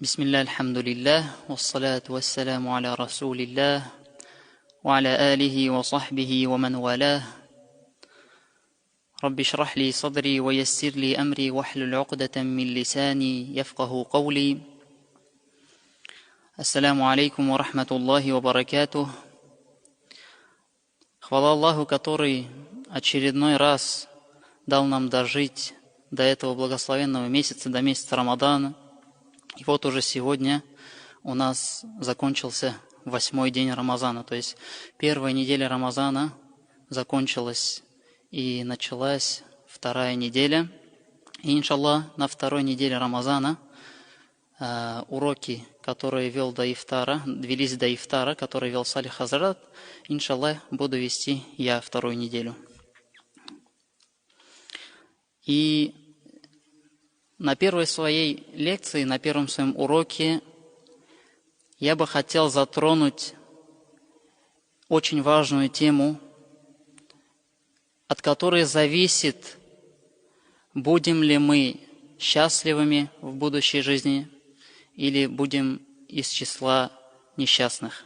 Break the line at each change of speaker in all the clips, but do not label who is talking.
Бисмилля, альхамдулиллах, вассалату вассаляму аля расулиллах, ва аля алихи ва сахбихи ва ман валях. Рабби шрах ли садри ва яссир ли амри вахлюль уқдатам мин лисани яфкаху каули. Ассаляму алейкум ва рахматуллахи ва баракатух. Хвала Аллаху, который очередной раз дал нам дожить до этого благословенного месяца, до месяца Рамадана. И вот уже сегодня у нас закончился 8-й день Рамазана, то есть первая неделя Рамазана закончилась и началась 2-я неделя. И, иншаллах, на 2-й неделе Рамазана уроки, которые велись до ифтара, которые вел Салих Хазрат, иншаллах, буду вести я 2-ю неделю. И на первой своей лекции, на первом своем уроке я бы хотел затронуть очень важную тему, от которой зависит, будем ли мы счастливыми в будущей жизни или будем из числа несчастных.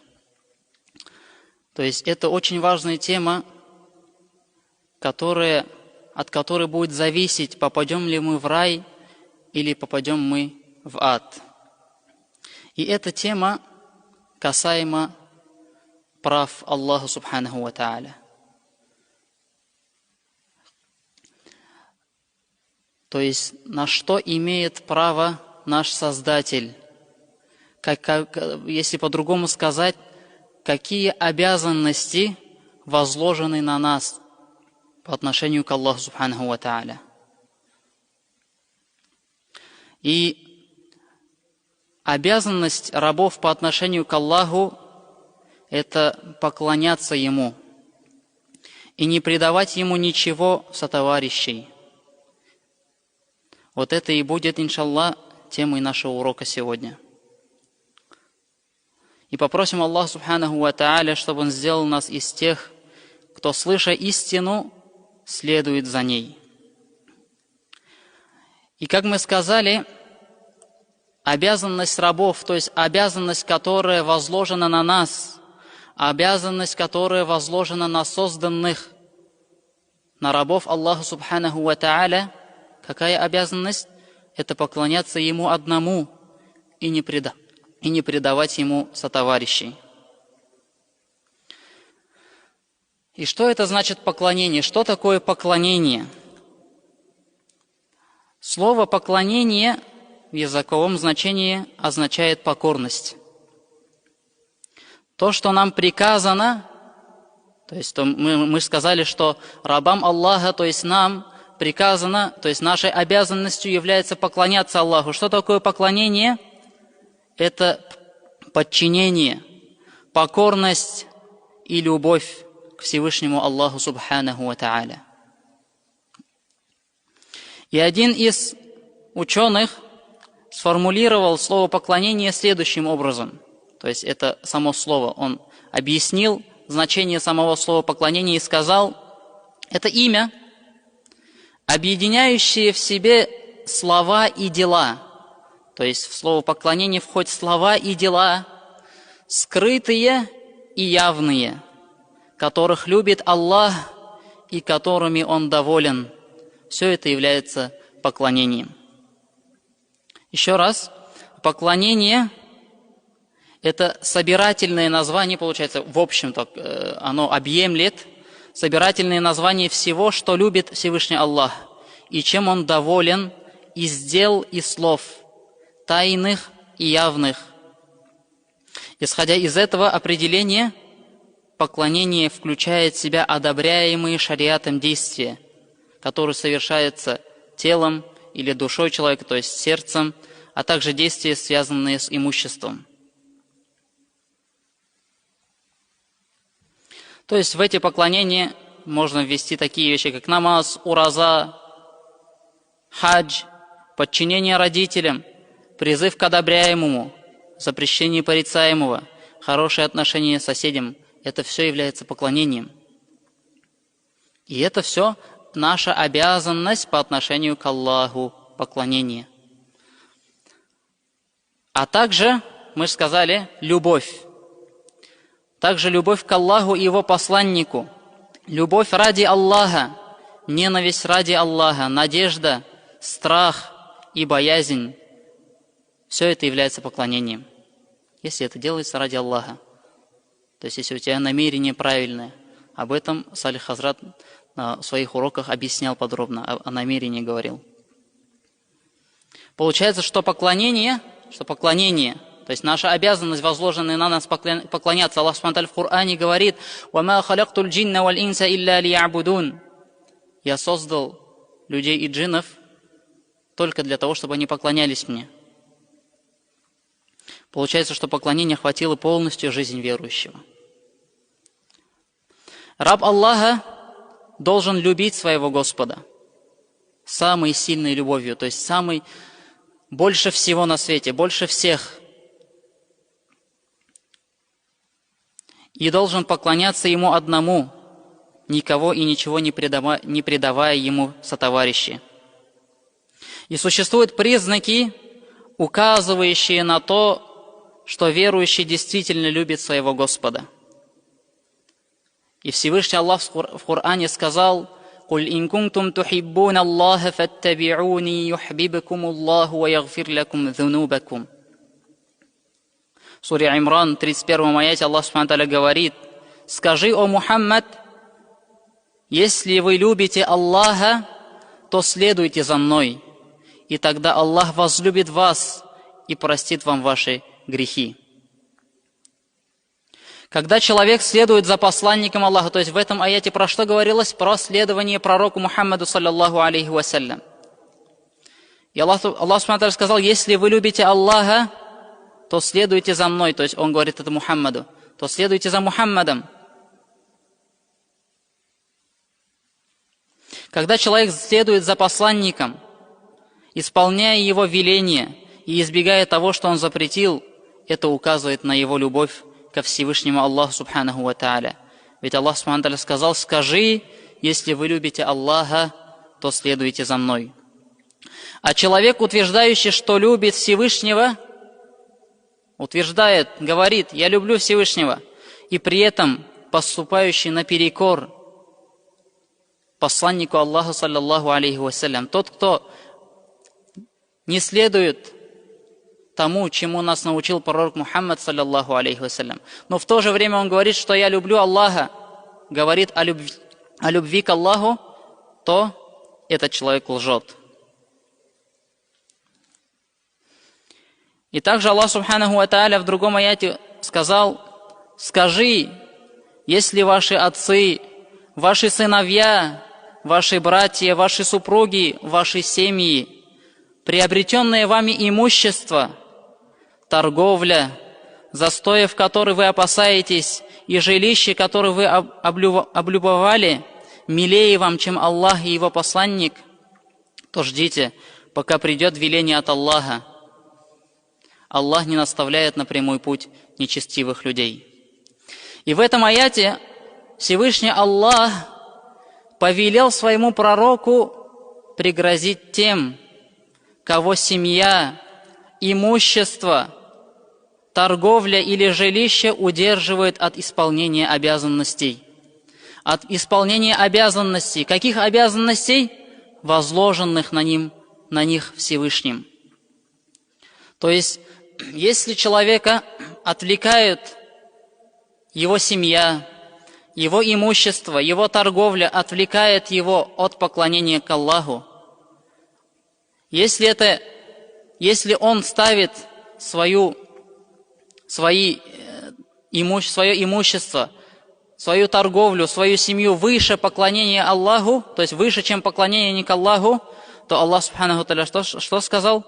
То есть это очень важная тема, от которой будет зависеть, попадем ли мы в рай или попадем мы в ад. И эта тема касаема прав Аллаха Субханаху ва Тааля. То есть на что имеет право наш Создатель, если по-другому сказать, какие обязанности возложены на нас по отношению к Аллаху Субханаху ва Тааля. И обязанность рабов по отношению к Аллаху – это поклоняться Ему и не предавать Ему ничего сотоварищей. Вот это и будет, иншаллах, темой нашего урока сегодня. И попросим Аллаха Субханаху ва Тааля, чтобы Он сделал нас из тех, кто, слыша истину, следует за ней. И как мы сказали, обязанность рабов, то есть обязанность, которая возложена на нас, обязанность, которая возложена на созданных, на рабов Аллаха Субханаху ва Тааля, какая обязанность? Это поклоняться Ему одному и не предавать Ему сотоварищей. И что это значит поклонение? Что такое поклонение? Слово «поклонение» в языковом значении означает покорность. То, что нам приказано, то есть мы сказали, что рабам Аллаха, то есть нам приказано, то есть нашей обязанностью является поклоняться Аллаху. Что такое поклонение? Это подчинение, покорность и любовь к Всевышнему Аллаху Субханаху ва Тааля. И один из ученых сформулировал слово «поклонение» следующим образом. То есть это само слово. Он объяснил значение самого слова «поклонение» и сказал, это имя, объединяющее в себе слова и дела. То есть в слово «поклонение» входят слова и дела, скрытые и явные, которых любит Аллах и которыми Он доволен. Все это является поклонением. Еще раз, поклонение – это собирательное название, получается, в общем-то, оно объемлет собирательное название всего, что любит Всевышний Аллах, и чем Он доволен из дел и слов, тайных и явных. Исходя из этого определения, поклонение включает в себя одобряемые шариатом действия, которые совершаются телом или душой человека, то есть сердцем, а также действия, связанные с имуществом. То есть в эти поклонения можно ввести такие вещи, как намаз, ураза, хадж, подчинение родителям, призыв к одобряемому, запрещение порицаемого, хорошее отношение с соседям. Это все является поклонением. И это все наша обязанность по отношению к Аллаху, поклонение. А также, мы же сказали, любовь. Также любовь к Аллаху и Его посланнику. Любовь ради Аллаха, ненависть ради Аллаха, надежда, страх и боязнь. Все это является поклонением, если это делается ради Аллаха. То есть, если у тебя намерение правильное. Об этом Салих Хазрат на своих уроках объяснял подробно, о намерении говорил. Получается, что поклонение, то есть наша обязанность, возложенная на нас поклоняться. Аллах Субхану ва Тааля в Коране говорит: «Вама халактуль джинна валь инса илля лиябудун». Я создал людей и джиннов только для того, чтобы они поклонялись мне. Получается, что поклонение охватило полностью жизнь верующего. Раб Аллаха должен любить своего Господа самой сильной любовью, то есть больше всего на свете, больше всех. И должен поклоняться Ему одному, никого и ничего не предавая Ему сотоварищи. И существуют признаки, указывающие на то, что верующий действительно любит своего Господа. И Всевышний Аллах в Коране сказал: «Куль ин кунтум тухиббуна Аллаха фаттаби'уни юхбибкум Аллаху ва ягфир лакум зунубакум». В суре Имран, 31 аяте, Аллах Субхану ва Тааля говорит: «Скажи, о Мухаммад, если вы любите Аллаха, то следуйте за мной, и тогда Аллах возлюбит вас и простит вам ваши грехи». Когда человек следует за посланником Аллаха, то есть в этом аяте про что говорилось? Про следование пророку Мухаммаду, саллаллаху алейхи вассалям. И Аллах Субхану ва Тааля сказал: если вы любите Аллаха, то следуйте за мной, то есть он говорит это Мухаммаду, то следуйте за Мухаммадом. Когда человек следует за посланником, исполняя его веления и избегая того, что он запретил, это указывает на его любовь ко Всевышнему Аллаху Субханаху ва Тааля. Ведь Аллах Субхану ва Тааля сказал: скажи, если вы любите Аллаха, то следуйте за мной. А человек, утверждающий, что любит Всевышнего, говорит: я люблю Всевышнего, и при этом поступающий наперекор посланнику Аллаха, саллаллаху алейхи вассалям, тот, кто не следует тому, чему нас научил пророк Мухаммад, саллаллаху алейхи вассалям, но в то же время он говорит, что я люблю Аллаха, говорит о любви к Аллаху, то этот человек лжет. И также Аллах Субханаху ва Тааля в другом аяте сказал: скажи, если ваши отцы, ваши сыновья, ваши братья, ваши супруги, ваши семьи, приобретенное вами имущество, торговля, застоев, в которых вы опасаетесь, и жилище, которое вы облюбовали, милее вам, чем Аллах и Его посланник, то ждите, пока придет веление от Аллаха. Аллах не наставляет на прямой путь нечестивых людей. И в этом аяте Всевышний Аллах повелел своему пророку пригрозить тем, кого семья, имущество, торговля или жилище удерживает от исполнения обязанностей. От исполнения обязанностей. Каких обязанностей? Возложенных на них Всевышним. То есть, если человека отвлекают его семья, его имущество, его торговля, отвлекает его от поклонения к Аллаху, если он ставит свое имущество, свою торговлю, свою семью выше поклонения Аллаху, то есть выше, чем поклонение не к Аллаху, то Аллах Субханаху ва Тааля что сказал?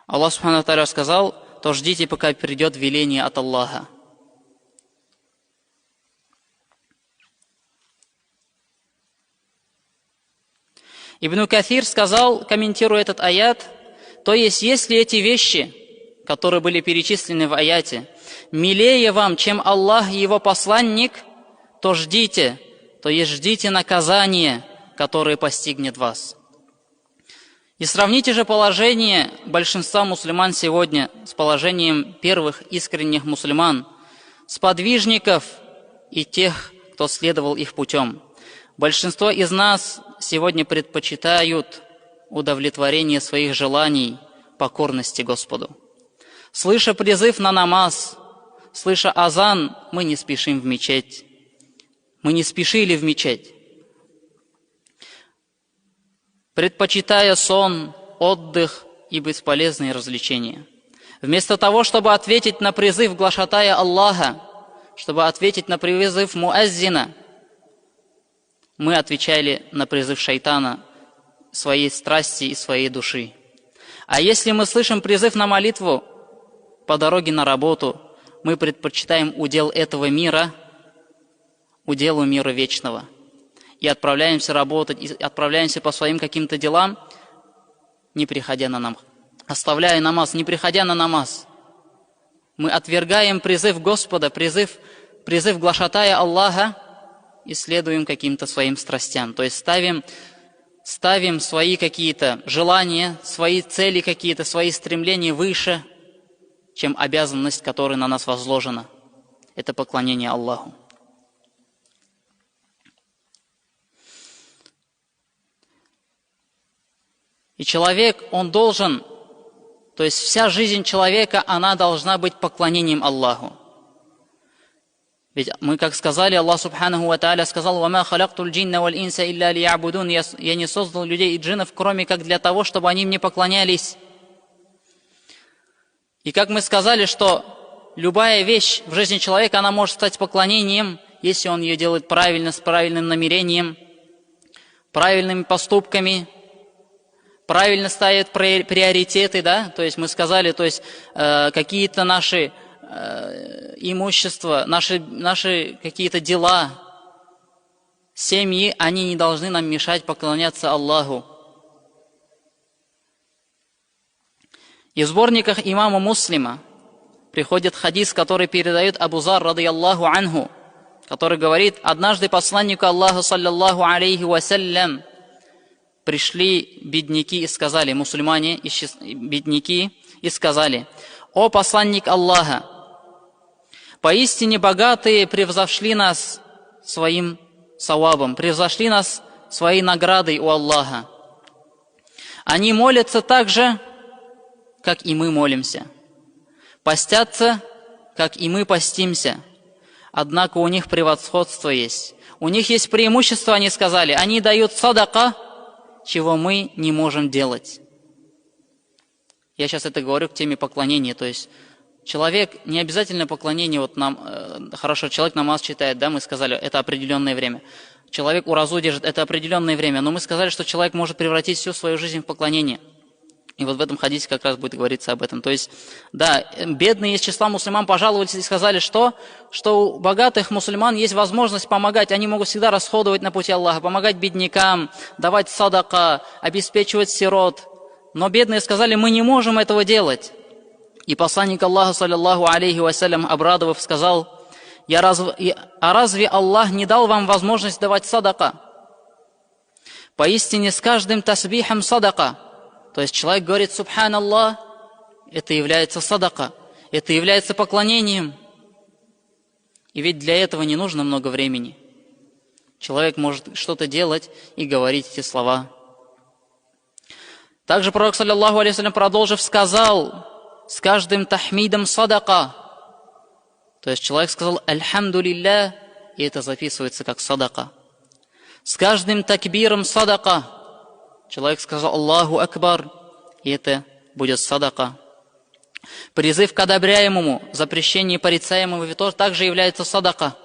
Аллах Субханаху ва Тааля сказал: то ждите, пока придет веление от Аллаха. Ибн Кафир сказал, комментируя этот аят, то есть, если эти вещи, которые были перечислены в аяте, милее вам, чем Аллах и Его посланник, то ждите наказания, которое постигнет вас. И сравните же положение большинства мусульман сегодня с положением первых искренних мусульман, сподвижников и тех, кто следовал их путем. Большинство из нас сегодня предпочитают удовлетворение своих желаний покорности Господу. Слыша призыв на намаз, слыша азан, мы не спешим в мечеть. Мы не спешили в мечеть. Предпочитая сон, отдых и бесполезные развлечения. Вместо того, чтобы ответить на призыв глашатая Аллаха, чтобы ответить на призыв муаззина, мы отвечали на призыв шайтана, своей страсти и своей души. А если мы слышим призыв на молитву по дороге на работу, мы предпочитаем удел этого мира, уделу мира вечного. И отправляемся работать, и отправляемся по своим каким-то делам, не приходя на намаз. Оставляя намаз, не приходя на намаз. Мы отвергаем призыв Господа, призыв глашатая Аллаха, и следуем каким-то своим страстям. То есть ставим свои какие-то желания, свои цели какие-то, свои стремления выше, чем обязанность, которая на нас возложена. Это поклонение Аллаху. И человек, он должен, то есть вся жизнь человека, она должна быть поклонением Аллаху. Ведь мы, как сказали, Аллах Субханаху ва Тааля сказал: «Вама халактуль джинна валь инса илля лиябудун». Я не создал людей и джиннов, кроме как для того, чтобы они мне поклонялись. И как мы сказали, что любая вещь в жизни человека, она может стать поклонением, если он ее делает правильно, с правильным намерением, правильными поступками, правильно ставит приоритеты, да, то есть мы сказали, то есть какие-то наши имущества, наши какие-то дела, семьи, они не должны нам мешать поклоняться Аллаху. И в сборниках имама Муслима приходит хадис, который передает Абу Зар, радийаллаху анху, который говорит: однажды посланнику Аллаха, саллаллаху алейхи вассалям, пришли бедняки и сказали, мусульмане, бедняки, и сказали: «О посланник Аллаха, поистине богатые превзошли нас своим савабом, превзошли нас своей наградой у Аллаха. Они молятся так же, как и мы молимся, постятся, как и мы постимся. Однако у них превосходство есть. У них есть преимущество», они сказали, «они дают садака, чего мы не можем делать». Я сейчас это говорю к теме поклонения, то есть человек, не обязательно поклонение, вот нам, хорошо, человек намаз читает, да, мы сказали, это определенное время. Человек уразу держит, это определенное время, но мы сказали, что человек может превратить всю свою жизнь в поклонение. И вот в этом хадисе как раз будет говориться об этом. То есть, да, бедные из числа мусульман пожаловались и сказали, что у богатых мусульман есть возможность помогать, они могут всегда расходовать на пути Аллаха, помогать беднякам, давать садака, обеспечивать сирот. Но бедные сказали: мы не можем этого делать. И посланник Аллаха, саллаллаху алейхи вассалям, обрадовав, сказал: а разве Аллах не дал вам возможность давать садака? Поистине с каждым тасбихом садака. То есть человек говорит «Субханаллах», это является садака, это является поклонением. И ведь для этого не нужно много времени. Человек может что-то делать и говорить эти слова. Также пророк, саллаллаху алейхи вассалям, продолжив, сказал: с каждым тахмидом садака. То есть человек сказал «Альхамдулилля», и это записывается как садака. С каждым такбиром садака. Человек сказал «Аллаху Акбар», и это будет садака. Призыв к одобряемому, запрещение порицаемого тоже также является садака.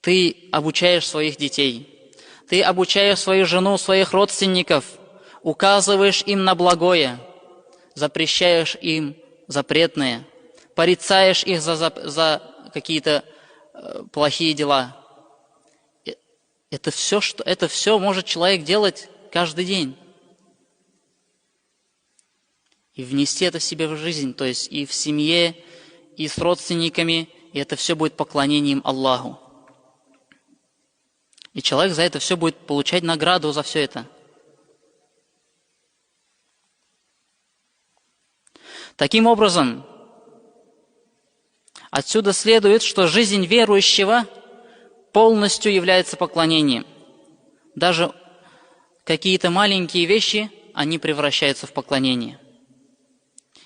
Ты обучаешь своих детей, ты обучаешь свою жену, своих родственников, указываешь им на благое, запрещаешь им запретное, порицаешь их за какие-то плохие дела. Это все может человек делать каждый день. И внести это в себе в жизнь, то есть и в семье, и с родственниками, и это все будет поклонением Аллаху. И человек за это все будет получать награду за все это. Таким образом, отсюда следует, что жизнь верующего полностью является поклонением. Даже какие-то маленькие вещи, они превращаются в поклонение.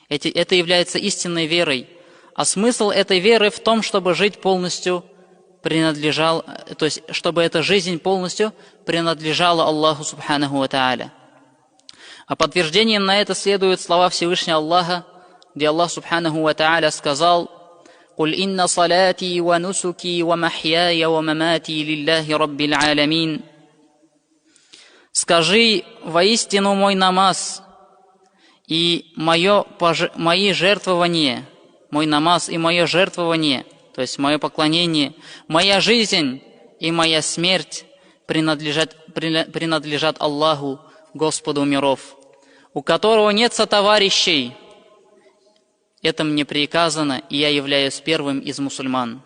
Это является истинной верой. А смысл этой веры в том, чтобы жить полностью принадлежал, то есть, чтобы эта жизнь полностью принадлежала Аллаху Субханаху ва Тааля. А подтверждением на это следуют слова Всевышнего Аллаха, где Аллах Субханаху ва Тааля сказал: «Куль инна салати ва нусуки ва махьяя ва мамати лилляхи раббил алямин». Скажи: воистину мой намаз и мои жертвования, мой намаз и мое жертвование, то есть мое поклонение, моя жизнь и моя смерть принадлежат Аллаху, Господу миров, у которого нет сотоварищей. Это мне приказано, и я являюсь первым из мусульман.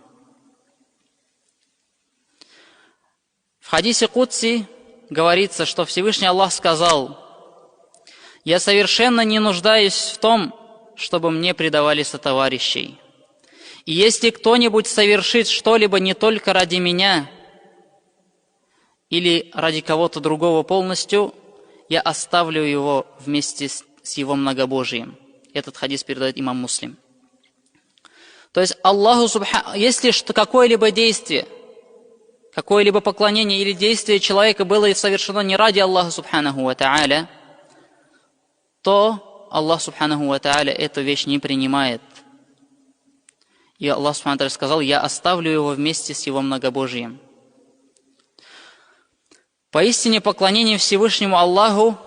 В хадисе Кудси говорится, что Всевышний Аллах сказал: «Я совершенно не нуждаюсь в том, чтобы мне предавали сотоварищей. И если кто-нибудь совершит что-либо не только ради меня или ради кого-то другого полностью, я оставлю его вместе с его многобожием». Этот хадис передает имам Муслим. То есть Аллаху если какое-либо действие, какое-либо поклонение или действие человека было совершено не ради Аллаха Субханаху ва Тааля, то Аллах Субханаху ва Тааля эту вещь не принимает. И Аллах Субханаху ва Тааля сказал: «Я оставлю его вместе с его многобожием». Поистине поклонение Всевышнему Аллаху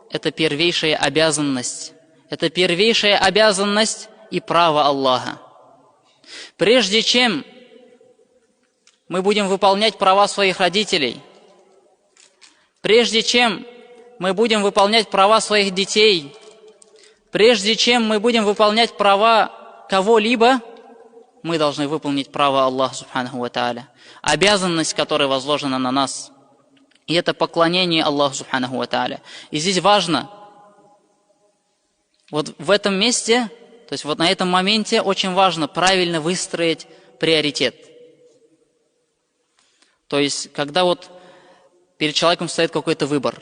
– это первейшая обязанность. Это первейшая обязанность и право Аллаха. Прежде чем мы будем выполнять права своих родителей, прежде чем мы будем выполнять права своих детей, прежде чем мы будем выполнять права кого-либо, мы должны выполнить право Аллаха Субханаху ва Тааля, обязанность, которая возложена на нас. И это поклонение Аллаху Субханаху ва Тааля. И здесь важно, вот в этом месте, то есть вот на этом моменте очень важно правильно выстроить приоритет. То есть, когда вот перед человеком стоит какой-то выбор,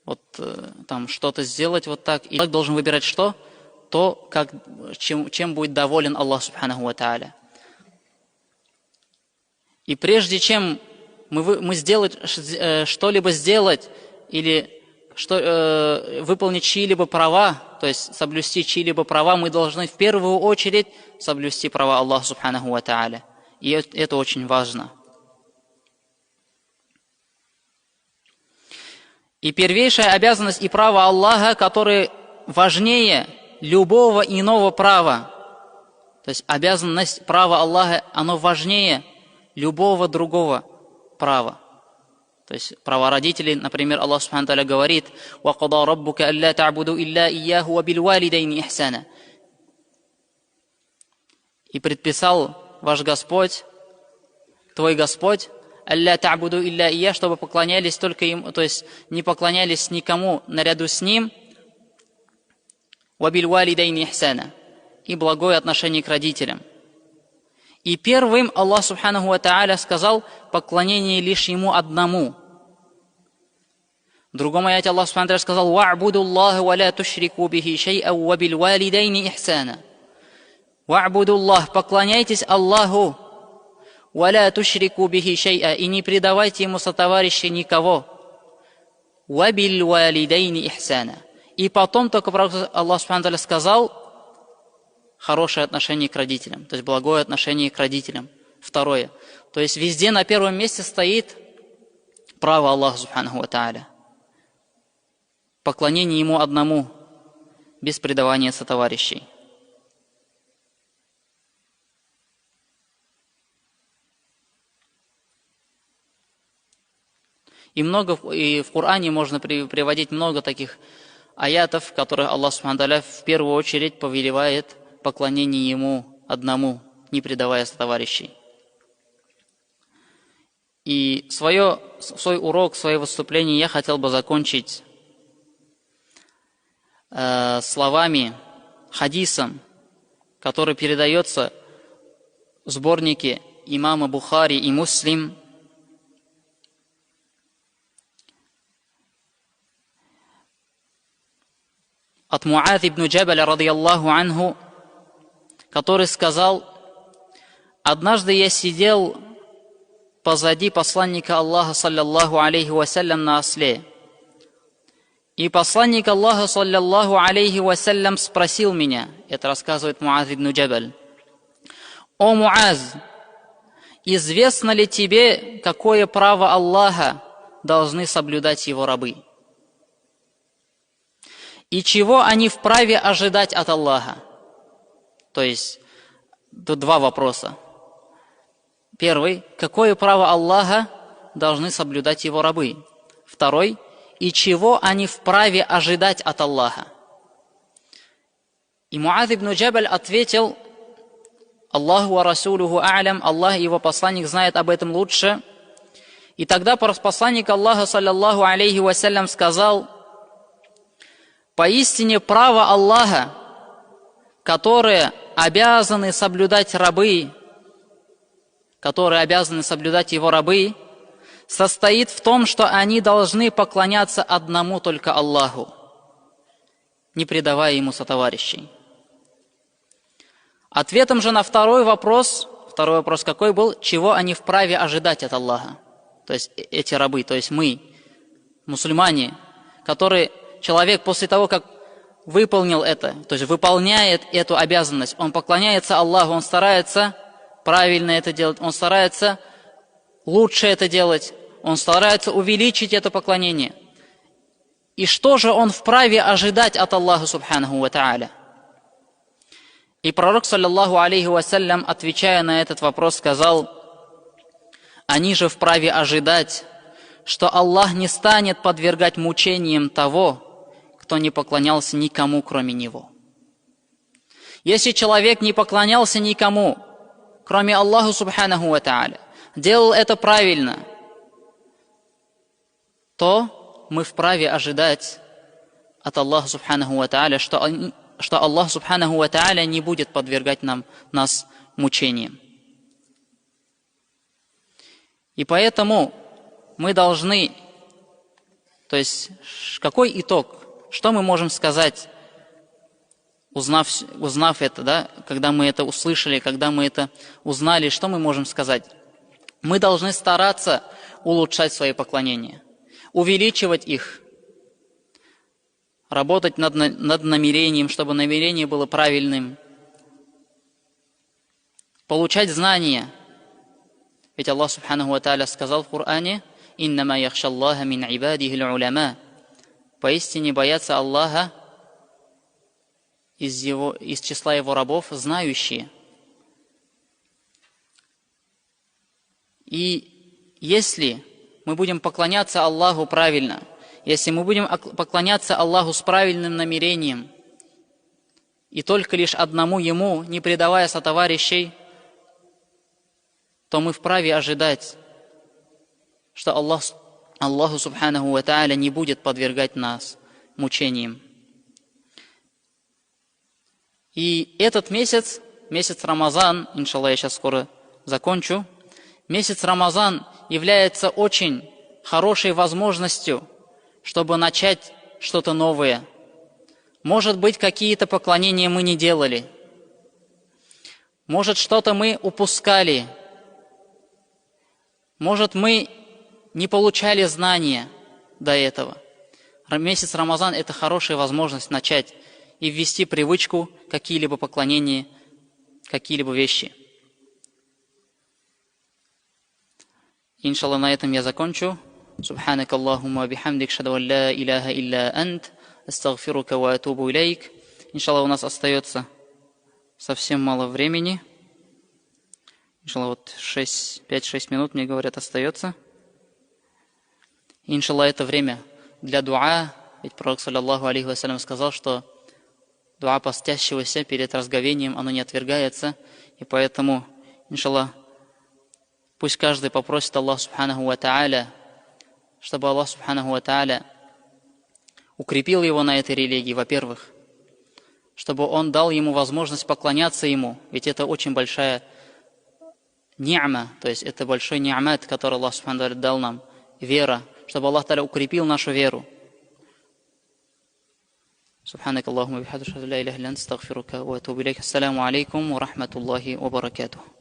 вот там что-то сделать вот так, и человек должен выбирать что? То, чем будет доволен Аллах Субханаху ва Тааля. И прежде чем мы что-либо сделать или выполнить чьи-либо права, то есть соблюсти чьи-либо права, мы должны в первую очередь соблюсти права Аллаха Субханаху ва Тааля. И это очень важно. И первейшая обязанность и право Аллаха, которые важнее любого иного права. То есть обязанность права Аллаха, оно важнее любого другого права. То есть права родителей, например, Аллах Субхану Тааля говорит: «Вакада раббука алла та'буду илля ияху ва бил валидайни ихсана». И предписал ваш Господь, твой Господь, алла та'буду илля ия, чтобы поклонялись только ему, то есть не поклонялись никому наряду с ним, ва бил валидайни ихсана, и благое отношение к родителям. И первым Аллах Субханаху ва Тааля сказал поклонение лишь Ему одному. В другом аяте Аллах Субханаху ва Тааля сказал: «Ва'буду Аллаха ва ла тушрику бихи шай'а ва бил валидайни ихсана». «Ва'буду Аллах», поклоняйтесь Аллаху, ва ла тушрику бихи шай'а, и не предавайте Ему сотоварищей никого, ва бил валидайни ихсана. И потом только Аллах Субханаху ва Тааля сказал хорошее отношение к родителям, то есть благое отношение к родителям. Второе. То есть везде на первом месте стоит право Аллаха Субханаху ва Тааля. Поклонение Ему одному, без предавания сотоварищей. И в Коране можно приводить много таких аятов, в которых Аллах Субхану Тааля в первую очередь повелевает поклонение Ему одному, не предавая сотоварищей. И свой урок, свое выступление я хотел бы закончить словами хадисом, который передается в сборнике имама Бухари и Муслим, от Муаз ибн Джабаля, радийаллаху анху, который сказал: «Однажды я сидел позади посланника Аллаха, саллаллаху алейхи вассалям, на осле. И посланник Аллаха, саллаллаху алейхи вассалям, спросил меня», это рассказывает Муаз ибн Джабаль: «О Муаз, известно ли тебе, какое право Аллаха должны соблюдать его рабы? И чего они вправе ожидать от Аллаха?» То есть, тут два вопроса. Первый: какое право Аллаха должны соблюдать его рабы? Второй: и чего они вправе ожидать от Аллаха? И Муаз ибн Джабаль ответил: «Аллаху ва расулуху а'лям», Аллах и его посланник знает об этом лучше. И тогда посланник Аллаха, саллаллаху алейхи вассалям, сказал: «Поистине право Аллаха, которое обязаны соблюдать рабы, которые обязаны соблюдать его рабы, состоит в том, что они должны поклоняться одному только Аллаху, не предавая ему сотоварищей». Ответом же на второй вопрос какой был? Чего они вправе ожидать от Аллаха? То есть эти рабы, то есть мы, мусульмане, которые человек после того, как выполнил это, то есть выполняет эту обязанность, он поклоняется Аллаху, он старается правильно это делать, он старается лучше это делать, он старается увеличить это поклонение. И что же он вправе ожидать от Аллаха субханаху ва тааля? И пророк, саллаллаху алейхи вассалям, отвечая на этот вопрос, сказал: «Они же вправе ожидать, что Аллах не станет подвергать мучениям того, кто не поклонялся никому, кроме Него». Если человек не поклонялся никому, кроме Аллаха субханаху ва тааля, делал это правильно, то мы вправе ожидать от Аллаха субханаху ва тааля, что Аллах субханаху ва тааля не будет подвергать нас мучениям. И поэтому мы должны, то есть какой итог, что мы можем сказать, узнав это, да, когда мы это услышали, когда мы это узнали, что мы можем сказать? Мы должны стараться улучшать свои поклонения, увеличивать их, работать над намерением, чтобы намерение было правильным, получать знания. Ведь Аллах субханаху ва тааля сказал в Коране: «Иннама яхшаллаха мин ибадихи л-уляма». Поистине боятся Аллаха из числа его рабов знающие. И если мы будем поклоняться Аллаху правильно, если мы будем поклоняться Аллаху с правильным намерением и только лишь одному Ему, не предавая сотоварищей, то мы вправе ожидать, что Аллаху субханаху ва тааля не будет подвергать нас мучениям. И этот месяц Рамазан, иншаллах, я сейчас скоро закончу, месяц Рамазан является очень хорошей возможностью, чтобы начать что-то новое. Может быть, какие-то поклонения мы не делали. Может, что-то мы упускали. Может, мы не получали знания до этого. Месяц Рамазан – это хорошая возможность начать и ввести привычку какие-либо поклонения, какие-либо вещи. Иншаллах, на этом я закончу. سبحانك اللهم وبحمدك أشهد أن لا إله إلا أنت أستغفرك وأتوب إليك. Иншаллах, у нас остается совсем мало времени. Иншаллах, вот 5-6 минут, мне говорят, остается. Иншаллах, это время для дуа. Ведь пророк, саллаллаху алейхи вассалям, сказал, что дуа постящегося перед разговением, оно не отвергается. И поэтому, иншаллах, пусть каждый попросит Аллаха субханаху ва тааля, чтобы Аллах субханаху ва тааля укрепил его на этой религии, во-первых, чтобы Он дал ему возможность поклоняться Ему. Ведь это очень большая ни'ма, то есть это большой ни'мат, который Аллах Субхану ва тааля дал нам, вера, чтобы Аллах Тааля укрепил нашу веру. سبحانك اللهم وبحمدك اشهد ان لا اله الا انت استغفرك واتوب اليك السلام عليكم ورحمه الله وبركاته